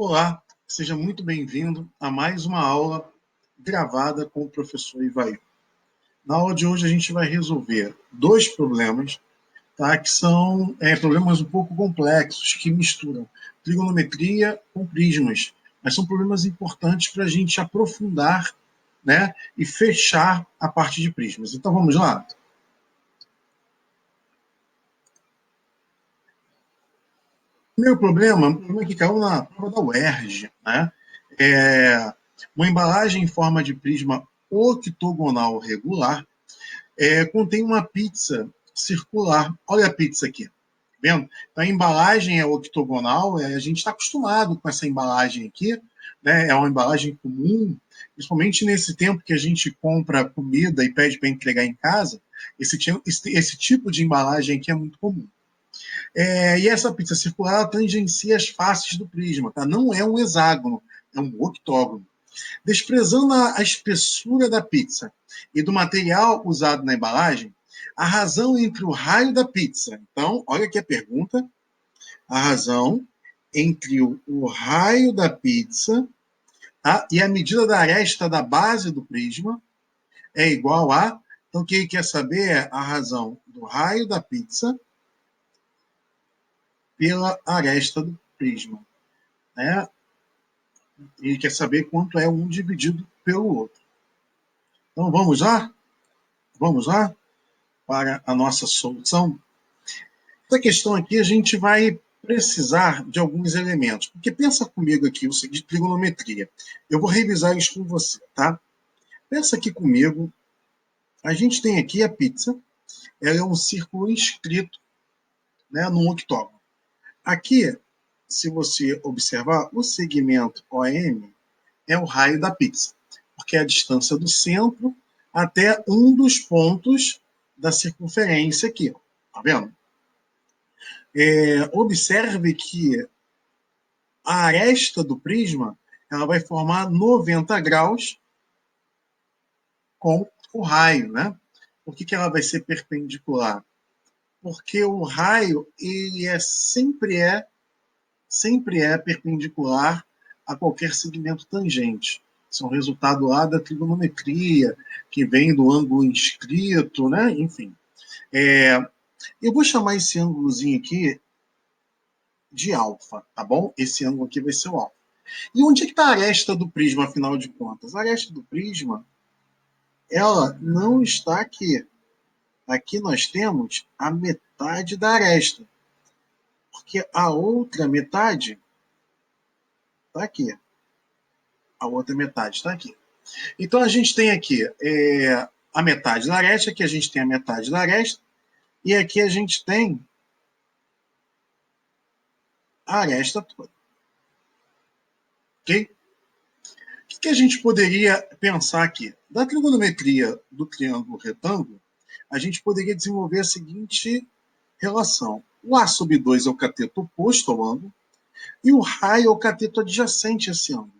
Olá, seja muito bem-vindo a mais uma aula gravada com o professor Ivair. Na aula de hoje a gente vai resolver dois problemas, tá, que são problemas um pouco complexos, que misturam trigonometria com prismas, mas são problemas importantes para a gente aprofundar, né, e fechar a parte de prismas. Então vamos lá? Primeiro problema, um problema que caiu na prova da UERJ, né? É uma embalagem em forma de prisma octogonal regular contém uma pizza circular. Olha a pizza aqui, tá vendo? Então a embalagem é octogonal, a gente está acostumado com essa embalagem aqui, né? É uma embalagem comum, principalmente nesse tempo que a gente compra comida e pede para entregar em casa, esse tipo de embalagem aqui é muito comum. E essa pizza circular tangencia as faces do prisma, tá? Não é um hexágono, é um octógono. Desprezando a espessura da pizza e do material usado na embalagem, a razão entre o raio da pizza. Então, olha aqui a pergunta. A razão entre o raio da pizza, tá, e a medida da aresta da base do prisma é igual a. Então, o que ele quer saber é a razão do raio da pizza pela aresta do prisma, né? E quer saber quanto é um dividido pelo outro. Então vamos lá? Vamos lá para a nossa solução? Essa questão aqui a gente vai precisar de alguns elementos, porque pensa comigo aqui o seguinte, trigonometria. Eu vou revisar isso com você, tá? Pensa aqui comigo, a gente tem aqui a pizza, ela é um círculo inscrito, né, num octógono. Aqui, se você observar, o segmento OM é o raio da pizza, porque é a distância do centro até um dos pontos da circunferência aqui. Tá vendo? Observe que a aresta do prisma ela vai formar 90 graus com o raio, né? Por que ela vai ser perpendicular? Porque o raio ele sempre é perpendicular a qualquer segmento tangente. Isso é um resultado lá da trigonometria, que vem do ângulo inscrito, né? Enfim. Eu vou chamar esse ângulozinho aqui de alfa, tá bom? Esse ângulo aqui vai ser o alfa. E onde é que está a aresta do prisma, afinal de contas? A aresta do prisma, ela não está aqui. Aqui nós temos a metade da aresta. Porque a outra metade está aqui. A outra metade está aqui. Então a gente tem aqui a metade da aresta, aqui a gente tem a metade da aresta, e aqui a gente tem a aresta toda. Ok? O que a gente poderia pensar aqui? Da trigonometria do triângulo retângulo, a gente poderia desenvolver a seguinte relação. O A sobre 2 é o cateto oposto ao ângulo, e o raio é o cateto adjacente a esse ângulo.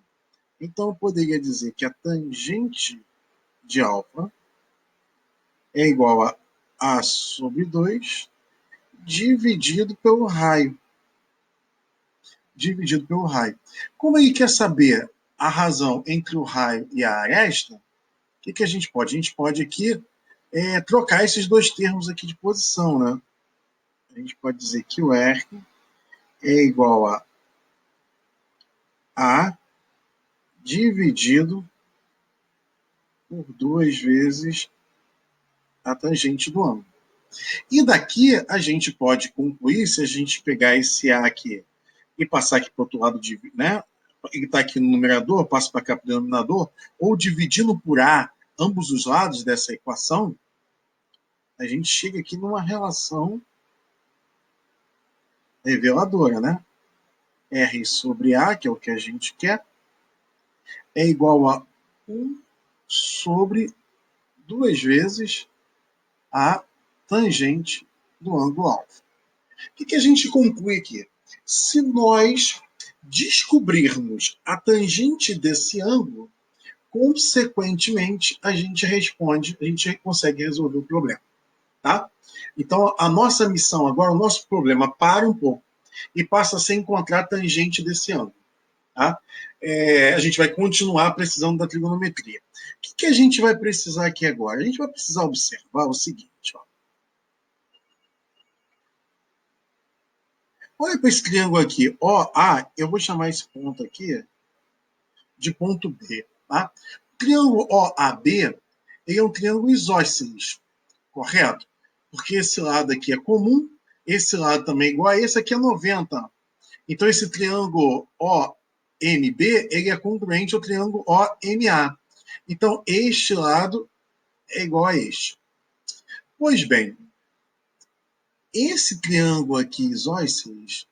Então eu poderia dizer que a tangente de alfa é igual a A sobre 2 dividido pelo raio. Dividido pelo raio. Como ele quer saber a razão entre o raio e a aresta, o que a gente pode? A gente pode aqui trocar esses dois termos aqui de posição, né? A gente pode dizer que o R é igual a A dividido por 2 vezes a tangente do ângulo. E daqui a gente pode concluir, se a gente pegar esse A aqui e passar aqui para o outro lado, né? Ele está aqui no numerador, passa para cá para o denominador, ou dividindo por A ambos os lados dessa equação, a gente chega aqui numa relação reveladora, né? R sobre A, que é o que a gente quer, é igual a 1 sobre 2 vezes a tangente do ângulo alfa. O que a gente conclui aqui? Se nós descobrirmos a tangente desse ângulo, consequentemente, a gente consegue resolver o problema. Tá? Então, a nossa missão agora, o nosso problema para um pouco e passa a ser encontrar a tangente desse ângulo. Tá? A gente vai continuar precisando da trigonometria. O que a gente vai precisar aqui agora? A gente vai precisar observar o seguinte. Ó. Olha para esse triângulo aqui. OA, eu vou chamar esse ponto aqui de ponto B. Tá? O triângulo OAB ele é um triângulo isósceles, correto? Porque esse lado aqui é comum, esse lado também é igual a esse aqui é 90. Então, esse triângulo OMB ele é congruente ao triângulo OMA. Então, este lado é igual a este. Pois bem, esse triângulo aqui isósceles,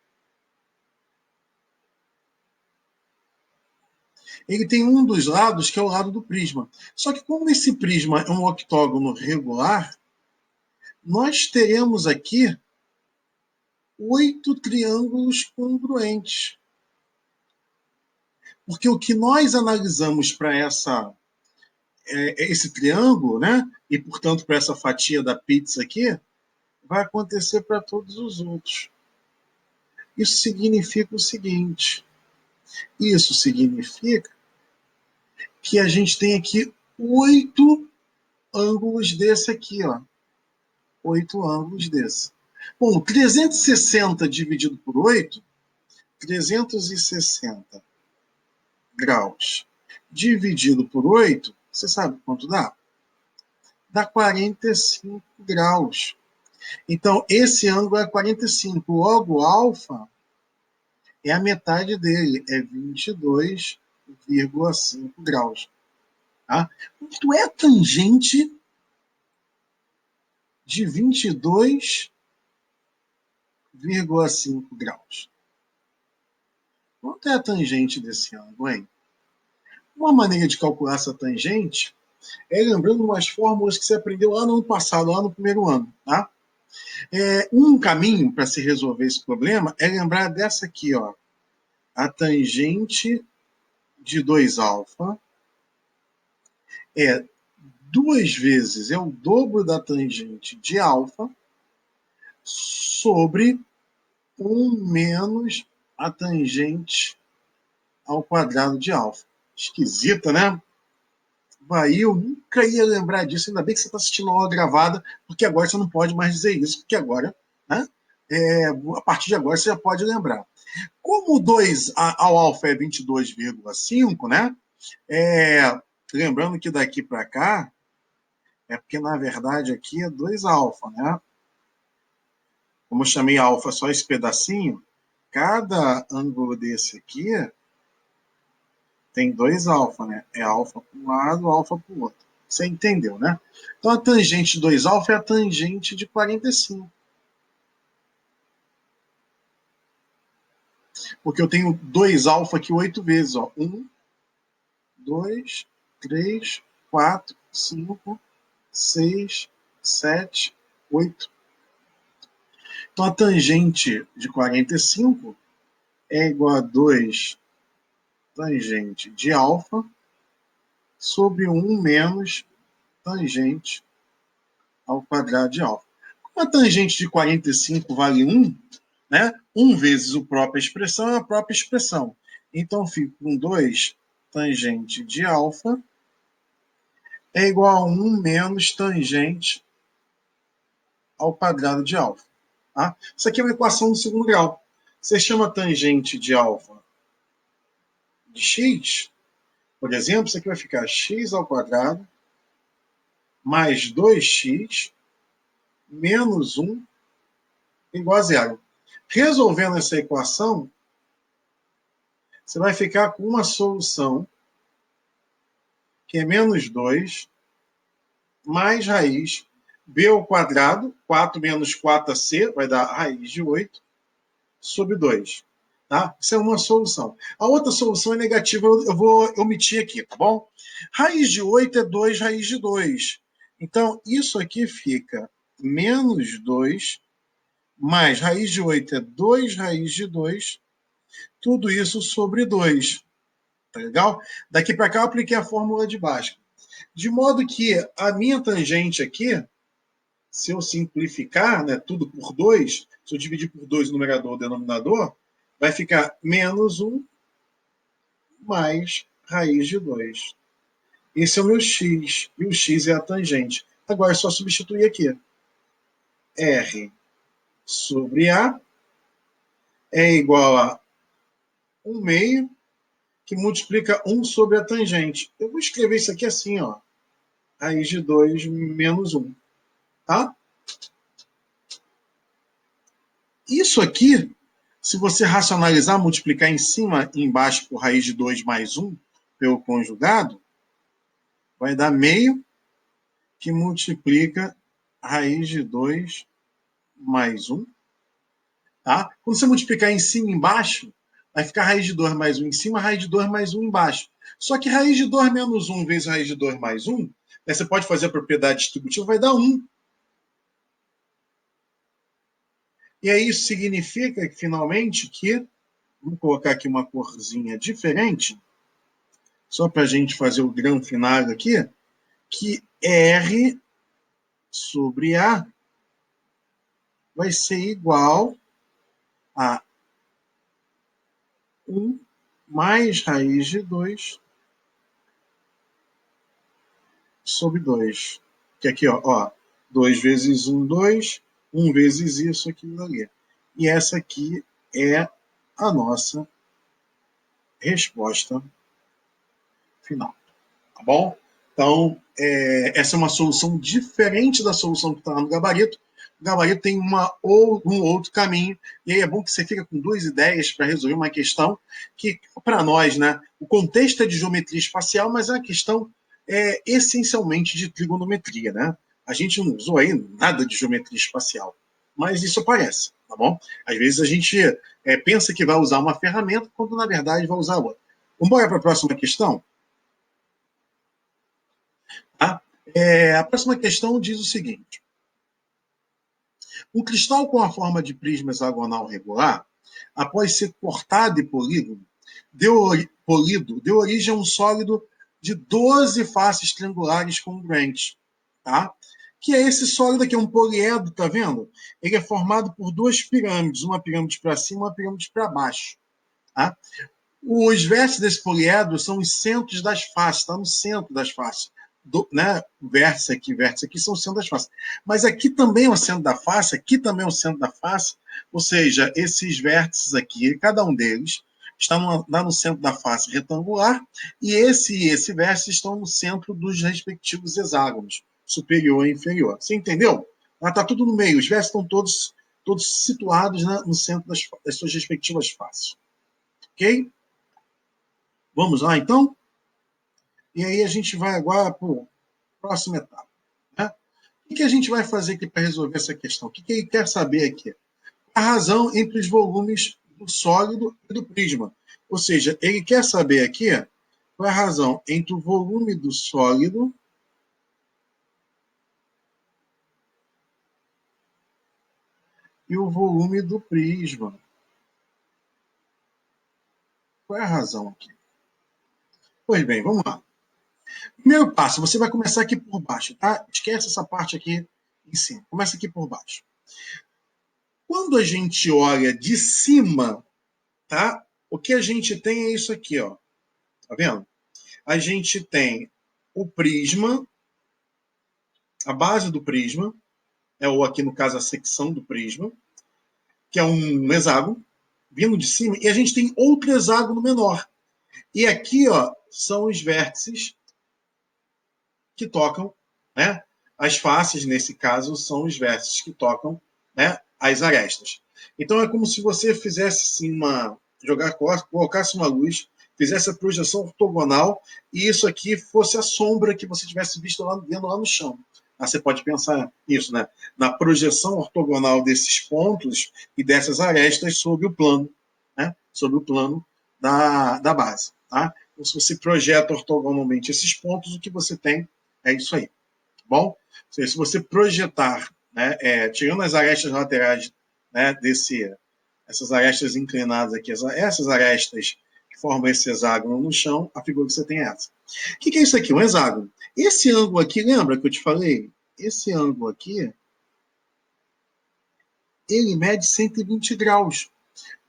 ele tem um dos lados que é o lado do prisma. Só que como esse prisma é um octógono regular, nós teremos aqui 8 triângulos congruentes. Porque o que nós analisamos para esse triângulo, né? E, portanto, para essa fatia da pizza aqui, vai acontecer para todos os outros. Isso significa o seguinte: isso significa que a gente tem aqui 8 ângulos desse aqui, ó. 8 ângulos desse. Bom, 360 dividido por 8, 360 graus dividido por 8, você sabe quanto dá? Dá 45 graus. Então, esse ângulo é 45. Logo, alfa é a metade dele, é 22,5 graus. Tá? Quanto é a tangente de 22,5 graus? Quanto é a tangente desse ângulo, hein? Uma maneira de calcular essa tangente é lembrando umas fórmulas que você aprendeu lá no ano passado, lá no primeiro ano. Tá? Um caminho para se resolver esse problema é lembrar dessa aqui, ó. A tangente de 2α é 2 vezes, é o dobro da tangente de alfa sobre 1 menos a tangente ao quadrado de alfa. Esquisita, né? Vai, eu nunca ia lembrar disso. Ainda bem que você está assistindo a aula gravada, porque agora você não pode mais dizer isso, porque agora, né? A partir de agora você já pode lembrar. Como 2 ao alfa é 22,5, né? Lembrando que daqui para cá é porque, na verdade, aqui é 2 alfa, né? Como eu chamei alfa só esse pedacinho, cada ângulo desse aqui tem 2 alfa, né? É alfa para um lado, alfa para o outro. Você entendeu, né? Então, a tangente de 2 alfa é a tangente de 45. Porque eu tenho 2 alfa aqui 8 vezes, ó. 1, 2, 3, 4, 5, 6, 7, 8. Então, a tangente de 45 é igual a 2 tangente de alfa sobre 1 menos tangente ao quadrado de alfa. Como a tangente de 45 vale 1, né? 1 vezes a própria expressão é a própria expressão. Então, fico com 2 tangente de alfa é igual a 1 menos tangente ao quadrado de alfa. Tá? Isso aqui é uma equação do segundo grau. Você chama tangente de alfa de x, por exemplo, isso aqui vai ficar x ao quadrado mais 2x menos 1 igual a zero. Resolvendo essa equação, você vai ficar com uma solução que é menos 2 mais raiz b ao quadrado, 4 menos 4ac, vai dar raiz de 8, sobre 2. Tá? Isso é uma solução. A outra solução é negativa, eu vou omitir aqui, tá bom? Raiz de 8 é 2 raiz de 2. Então, isso aqui fica menos 2 mais raiz de 8 é 2 raiz de 2, tudo isso sobre 2. Tá legal? Daqui para cá eu apliquei a fórmula de Bhaskara. De modo que a minha tangente aqui, se eu simplificar, né, tudo por 2, se eu dividir por 2 o numerador e o denominador, vai ficar menos 1 mais raiz de 2. Esse é o meu x, e o x é a tangente. Agora é só substituir aqui. R sobre A é igual a 1 meio, que multiplica 1 sobre a tangente. Eu vou escrever isso aqui assim, ó. Raiz de 2 menos 1. Tá? Isso aqui, se você racionalizar, multiplicar em cima e embaixo por raiz de 2 mais 1, pelo conjugado, vai dar meio, que multiplica raiz de 2 mais 1. Tá? Quando você multiplicar em cima e embaixo, vai ficar raiz de 2 mais 1 em cima, raiz de 2 mais 1 embaixo. Só que raiz de 2 menos 1 vezes raiz de 2 mais 1, né, você pode fazer a propriedade distributiva, vai dar 1. E aí isso significa, finalmente, que, vamos colocar aqui uma corzinha diferente, só para a gente fazer o grão final aqui, que R sobre A vai ser igual a 1 mais raiz de 2 sobre 2. Que aqui, ó 2 vezes 1, 2, 1 vezes isso, aquilo ali. E essa aqui é a nossa resposta final. Tá bom? Então, essa é uma solução diferente da solução que está lá no gabarito. O gabarito tem um outro caminho, e aí é bom que você fica com duas ideias para resolver uma questão que, para nós, né, o contexto é de geometria espacial, mas é uma questão essencialmente de trigonometria. Né? A gente não usou aí nada de geometria espacial, mas isso aparece, tá bom? Às vezes a gente pensa que vai usar uma ferramenta, quando na verdade vai usar outra. Vamos embora para a próxima questão? Tá? A próxima questão diz o seguinte: um cristal com a forma de prisma hexagonal regular, após ser cortado e polido, deu origem a um sólido de 12 faces triangulares congruentes. Tá? Que é esse sólido aqui, um poliedro, tá vendo? Ele é formado por duas pirâmides, uma pirâmide para cima e uma pirâmide para baixo. Tá? Os vértices desse poliedro são os centros das faces, está no centro das faces. Né? Vértice aqui são o centro das faces. Mas aqui também é o centro da face, aqui também é o centro da face, ou seja, esses vértices aqui, cada um deles, está no centro da face retangular, e esse vértice estão no centro dos respectivos hexágonos, superior e inferior. Você entendeu? Está tudo no meio, os vértices estão todos situados, né, no centro das suas respectivas faces. Ok? Vamos lá, então? E aí a gente vai agora para a próxima etapa. Né? O que a gente vai fazer aqui para resolver essa questão? O que ele quer saber aqui? A razão entre os volumes do sólido e do prisma. Ou seja, ele quer saber aqui qual é a razão entre o volume do sólido e o volume do prisma. Qual é a razão aqui? Pois bem, vamos lá. Primeiro passo, você vai começar aqui por baixo, tá? Esquece essa parte aqui em cima. Começa aqui por baixo. Quando a gente olha de cima, tá? O que a gente tem é isso aqui, ó. Tá vendo? A gente tem o prisma, a base do prisma, ou aqui no caso a secção do prisma, que é um hexágono, vindo de cima, e a gente tem outro hexágono menor. E aqui, ó, são os vértices que tocam, né? As faces, nesse caso, são os vértices que tocam, né, as arestas. Então é como se você fizesse assim, colocasse uma luz, fizesse a projeção ortogonal e isso aqui fosse a sombra que você tivesse vendo lá no chão. Você pode pensar nisso, né? Na projeção ortogonal desses pontos e dessas arestas sobre o plano, né? Sobre o plano da base. Tá? Então, se você projeta ortogonalmente esses pontos, o que você tem é isso aí. Tá bom? Se você projetar, né, tirando as arestas laterais, né, essas arestas inclinadas aqui, essas arestas que formam esse hexágono no chão, a figura que você tem é essa. O que é isso aqui? Um hexágono. Esse ângulo aqui, lembra que eu te falei? Esse ângulo aqui, ele mede 120 graus.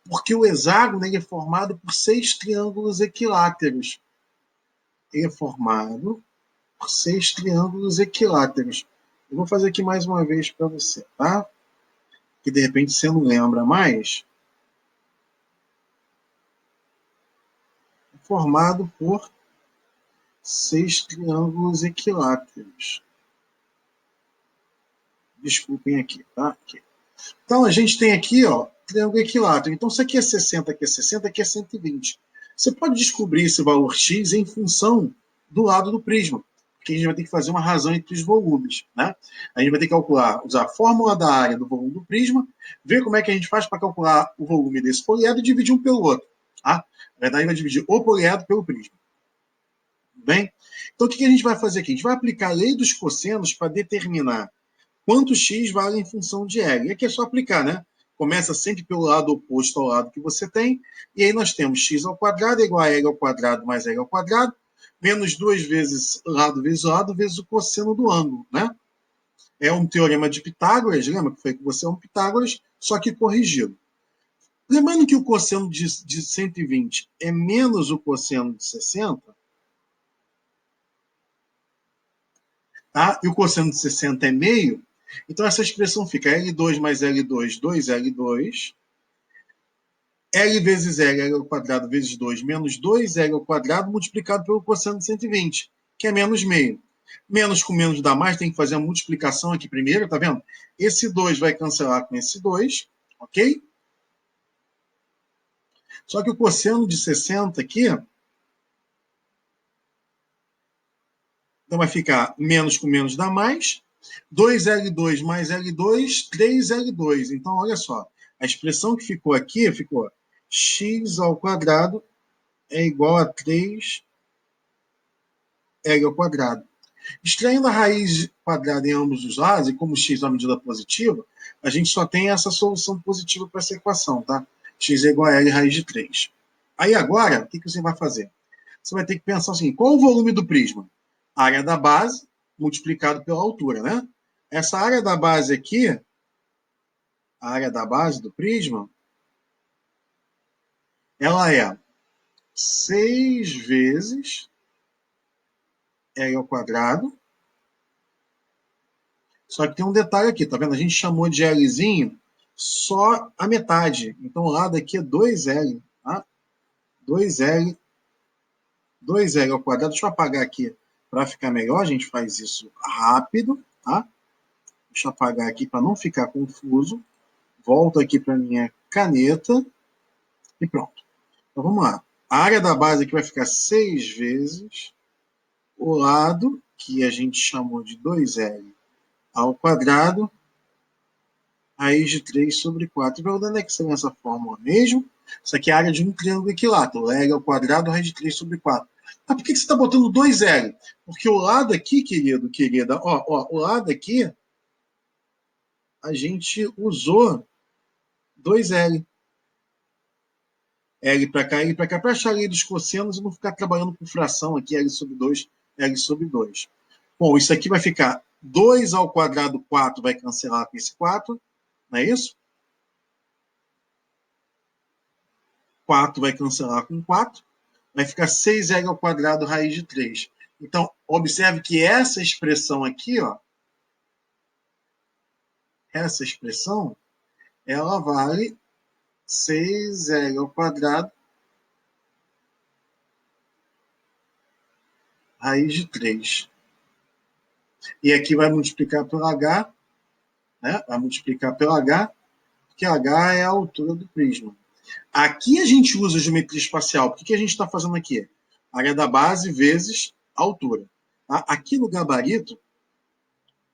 Porque o hexágono ele é formado por 6 triângulos equiláteros. Ele é formado por 6 triângulos equiláteros. Eu vou fazer aqui mais uma vez para você, tá? Que de repente você não lembra mais. É formado por 6 triângulos equiláteros. Desculpem aqui, tá? Aqui. Então, a gente tem aqui, ó, triângulo equilátero. Então, isso aqui é 60, aqui é 60, aqui é 120. Você pode descobrir esse valor x em função do lado do prisma, porque a gente vai ter que fazer uma razão entre os volumes, né? A gente vai ter que calcular, usar a fórmula da área do volume do prisma, ver como é que a gente faz para calcular o volume desse poliedro e dividir um pelo outro, tá? Na verdade, vai dividir o poliedro pelo prisma. Bem? Então, o que a gente vai fazer aqui? A gente vai aplicar a lei dos cossenos para determinar quanto x vale em função de L. E aqui é só aplicar, né? Começa sempre pelo lado oposto ao lado que você tem, e aí nós temos x ao quadrado igual a L ao quadrado mais L ao quadrado, menos 2 vezes lado, vezes o cosseno do ângulo, né? É um teorema de Pitágoras, lembra que foi que você é um Pitágoras, só que corrigido. Lembrando que o cosseno de 120 é menos o cosseno de 60, tá? E o cosseno de 60 é meio, então essa expressão fica L2 mais L2, 2L2, L vezes L ao quadrado vezes 2 menos 2L ao quadrado multiplicado pelo cosseno de 120, que é menos meio. Menos com menos dá mais, tem que fazer a multiplicação aqui primeiro, tá vendo? Esse 2 vai cancelar com esse 2, ok? Só que o cosseno de 60 aqui, então vai ficar menos com menos dá mais, 2L2 mais L2, 3L2. Então, olha só, a expressão que ficou aqui ficou x ao quadrado é igual a 3L ao quadrado. Extraindo a raiz quadrada em ambos os lados, e como x é uma medida positiva, a gente só tem essa solução positiva para essa equação, tá? X é igual a L raiz de 3. Aí agora, o que você vai fazer? Você vai ter que pensar assim, qual o volume do prisma? A área da base multiplicado pela altura, né? Essa área da base aqui, a área da base do prisma, ela é 6 vezes L ao quadrado. Só que tem um detalhe aqui, tá vendo? A gente chamou de Lzinho só a metade. Então o lado aqui é 2L, tá? 2L, 2L ao quadrado. Deixa eu apagar aqui para ficar melhor. A gente faz isso rápido, tá? Deixa eu apagar aqui para não ficar confuso. Volto aqui para minha caneta e pronto. Então vamos lá. A área da base aqui vai ficar 6 vezes o lado, que a gente chamou de 2L ao quadrado, raiz de 3 sobre 4. Vai onde é que são essa fórmula mesmo? Isso aqui é a área de um triângulo equilátero. L ao quadrado, raiz de 3 sobre 4. Ah, por que você está botando 2L? Porque o lado aqui, querida, o lado aqui, a gente usou 2L. L para cá, L para cá, para achar a lei dos cossenos e não ficar trabalhando com fração aqui, L sobre 2, L sobre 2. Bom, isso aqui vai ficar 2 ao quadrado, 4 vai cancelar com esse 4, não é isso? 4 vai cancelar com 4, vai ficar 6L ao quadrado raiz de 3. Então, observe que essa expressão aqui, ó, essa expressão, ela vale 6L ao quadrado raiz de 3. E aqui vai multiplicar pelo H, né? Vai multiplicar pelo H, porque H é a altura do prisma. Aqui a gente usa geometria espacial. O que a gente está fazendo aqui? Área da base vezes altura. Tá? Aqui no gabarito,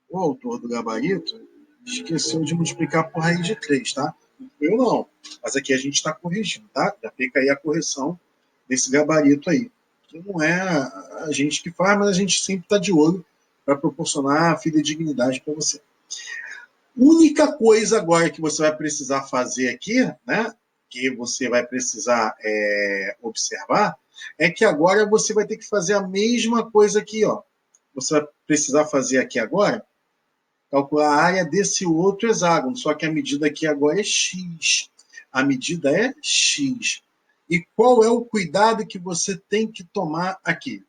o autor do gabarito esqueceu de multiplicar por raiz de 3, tá? Eu não. Mas aqui a gente está corrigindo, tá? Já fica aí a correção desse gabarito aí. Que não é a gente que faz, mas a gente sempre está de olho para proporcionar a fidedignidade para você. Única coisa agora que você vai precisar fazer aqui, né? Que você vai precisar observar, é que agora você vai ter que fazer a mesma coisa aqui, ó. Você vai precisar fazer aqui agora, calcular a área desse outro hexágono, só que a medida aqui agora é x. A medida é X. E qual é o cuidado que você tem que tomar aqui?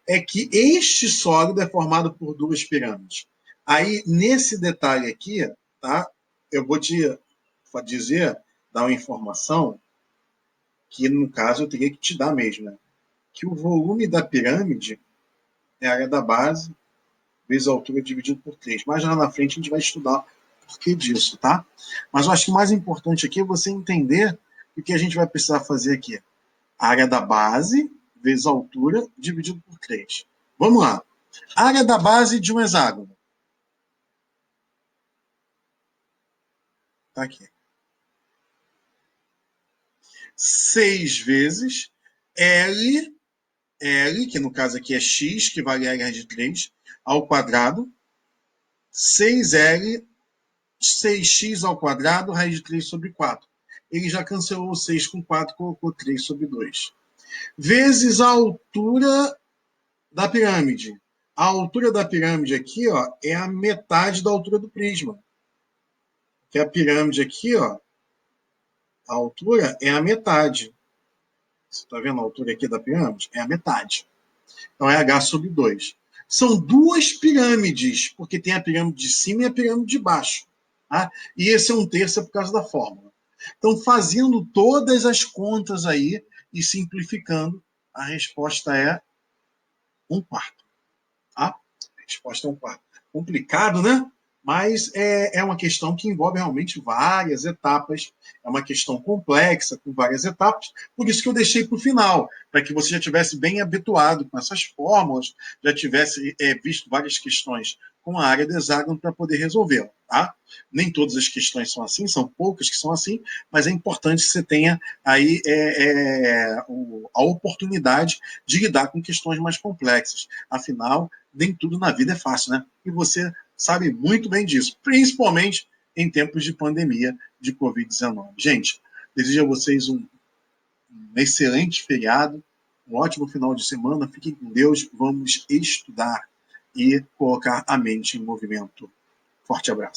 É que este sólido é formado por duas pirâmides. Aí, nesse detalhe aqui, tá? Eu vou te dizer, dar uma informação que, no caso, eu teria que te dar mesmo, né? Que o volume da pirâmide é a área da base vezes a altura dividido por 3. Mas lá na frente a gente vai estudar o porquê disso, tá? Mas eu acho que o mais importante aqui é você entender o que a gente vai precisar fazer aqui. A área da base vezes a altura dividido por 3. Vamos lá. A área da base de um hexágono. Tá aqui. 6 vezes L, que no caso aqui é x, que vale R raiz de 3, ao quadrado, 6L, 6x ao quadrado, raiz de 3 sobre 4. Ele já cancelou o 6 com 4, colocou 3 sobre 2. Vezes a altura da pirâmide. A altura da pirâmide aqui, ó, é a metade da altura do prisma. Que a pirâmide aqui, ó, a altura é a metade. Você está vendo a altura aqui da pirâmide? É a metade. Então é H sobre 2. São duas pirâmides, porque tem a pirâmide de cima e a pirâmide de baixo. Tá? E esse é um terço por causa da fórmula. Então, fazendo todas as contas aí e simplificando, a resposta é 1/4. Tá? A resposta é 1/4. Complicado, né? Mas é uma questão que envolve realmente várias etapas, é uma questão complexa, com várias etapas, por isso que eu deixei para o final, para que você já tivesse bem habituado com essas fórmulas, já tivesse visto várias questões com a área do hexágono para poder resolver. Tá? Nem todas as questões são assim, são poucas que são assim, mas é importante que você tenha aí a oportunidade de lidar com questões mais complexas. Afinal, nem tudo na vida é fácil, né? E você sabe muito bem disso, principalmente em tempos de pandemia de Covid-19. Gente, desejo a vocês um excelente feriado, um ótimo final de semana. Fiquem com Deus, vamos estudar e colocar a mente em movimento. Forte abraço.